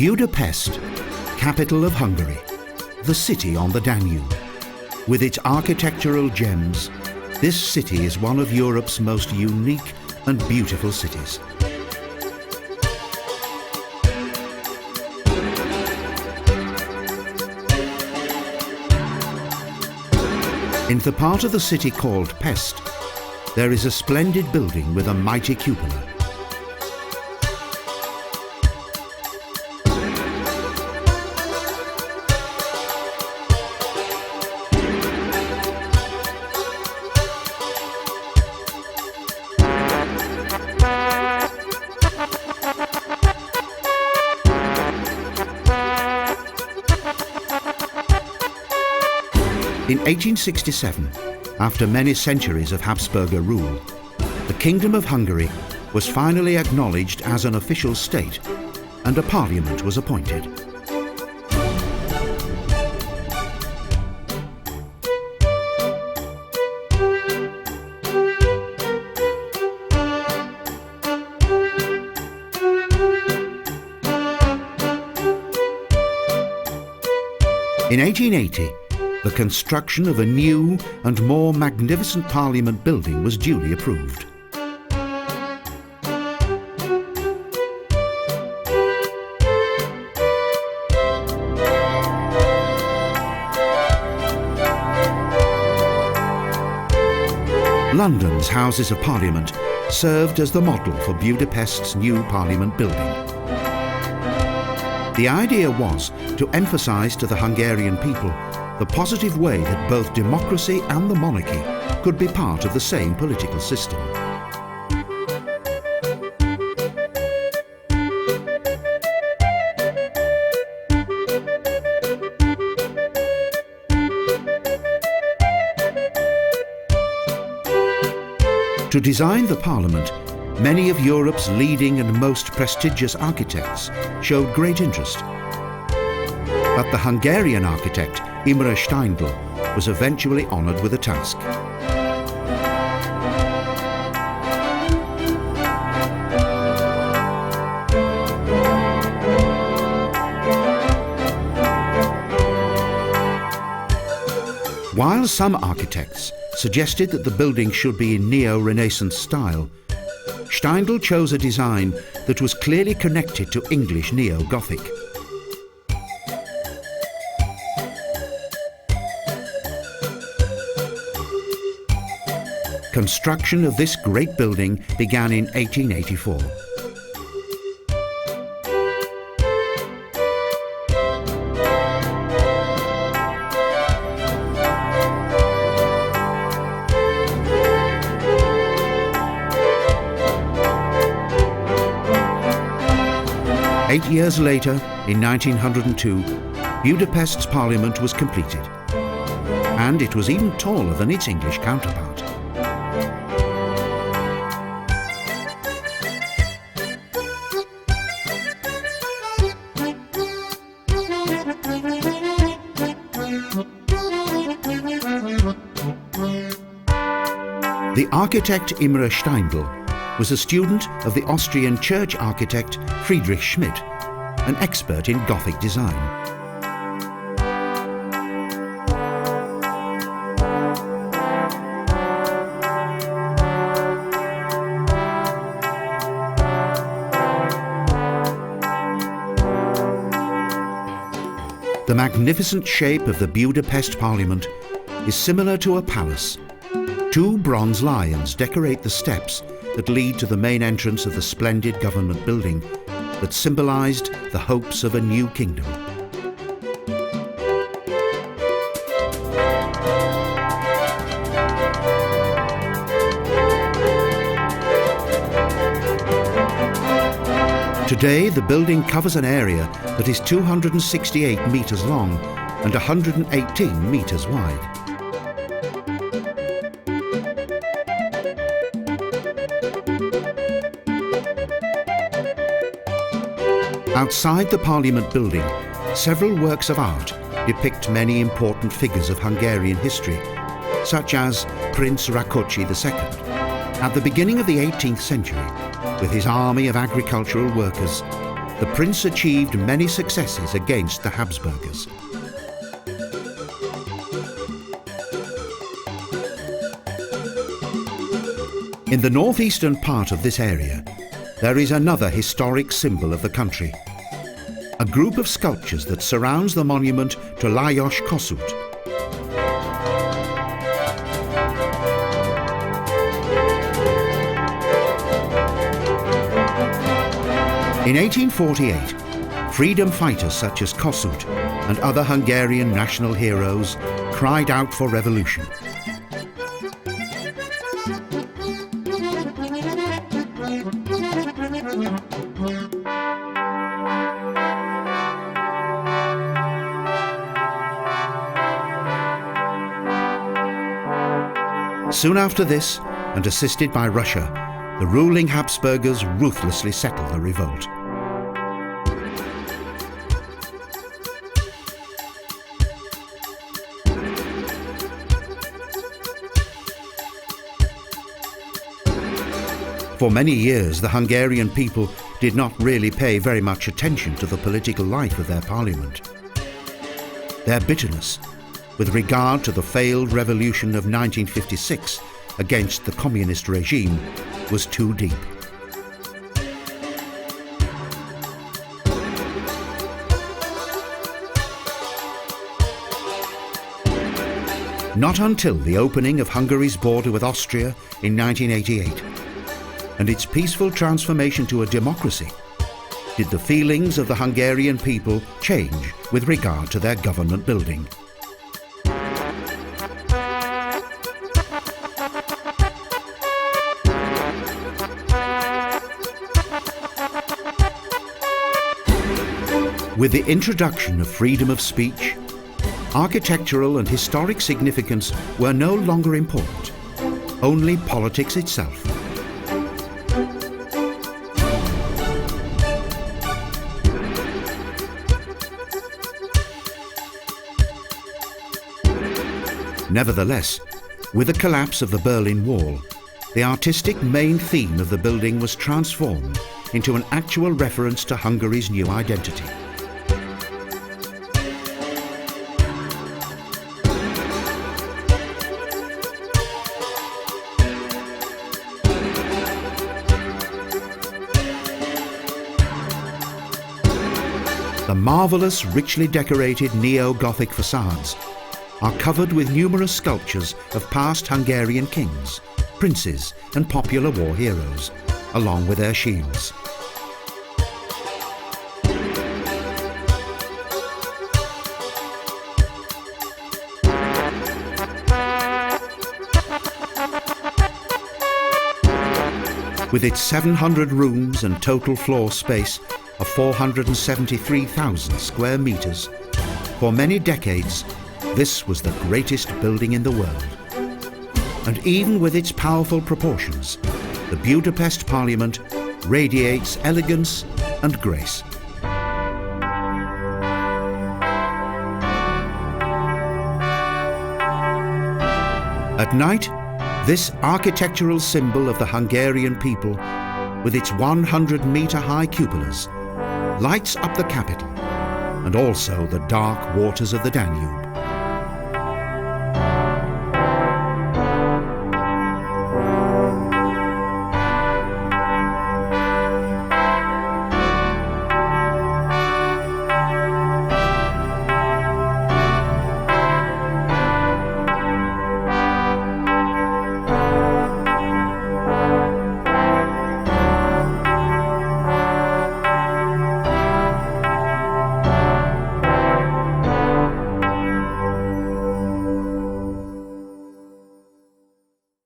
Budapest, capital of Hungary, the city on the Danube. With its architectural gems, this city is one of Europe's most unique and beautiful cities. In the part of the city called Pest, there is a splendid building with a mighty cupola. In 1867, after many centuries of Habsburger rule, the Kingdom of Hungary was finally acknowledged as an official state and a parliament was appointed. In 1880, the construction of a new and more magnificent Parliament building was duly approved. London's Houses of Parliament served as the model for Budapest's new Parliament building. The idea was to emphasise to the Hungarian people the positive way that both democracy and the monarchy could be part of the same political system. To design the Parliament, many of Europe's leading and most prestigious architects showed great interest. But the Hungarian architect Imre Steindl was eventually honoured with a task. While some architects suggested that the building should be in neo-Renaissance style, Steindl chose a design that was clearly connected to English neo-Gothic. Construction of this great building began in 1884. Eight years later, in 1902, Budapest's Parliament was completed, and it was even taller than its English counterpart. The architect Imre Steindl was a student of the Austrian church architect Friedrich Schmidt, an expert in Gothic design. The magnificent shape of the Budapest Parliament is similar to a palace. Two bronze lions decorate the steps that lead to the main entrance of the splendid government building that symbolised the hopes of a new kingdom. Today, the building covers an area that is 268 metres long and 118 metres wide. Outside the Parliament building, several works of art depict many important figures of Hungarian history, such as Prince Rákóczi II. At the beginning of the 18th century, with his army of agricultural workers, the prince achieved many successes against the Habsburgers. In the northeastern part of this area, there is another historic symbol of the country, a group of sculptures that surrounds the monument to Lajos Kossuth. In 1848, freedom fighters such as Kossuth and other Hungarian national heroes cried out for revolution. Soon after this, and assisted by Russia, the ruling Habsburgers ruthlessly settled the revolt. For many years, the Hungarian people did not really pay very much attention to the political life of their parliament. Their bitterness with regard to the failed revolution of 1956 against the communist regime was too deep. Not until the opening of Hungary's border with Austria in 1988 and its peaceful transformation to a democracy did the feelings of the Hungarian people change with regard to their government building. With the introduction of freedom of speech, architectural and historic significance were no longer important, only politics itself. Nevertheless, with the collapse of the Berlin Wall, the artistic main theme of the building was transformed into an actual reference to Hungary's new identity. The marvellous, richly decorated neo-Gothic facades are covered with numerous sculptures of past Hungarian kings, princes and popular war heroes, along with their shields. With its 700 rooms and total floor space of 473,000 square metres, for many decades this was the greatest building in the world. And even with its powerful proportions, the Budapest Parliament radiates elegance and grace. At night, this architectural symbol of the Hungarian people, with its 100-metre-high cupolas, lights up the capital and also the dark waters of the Danube.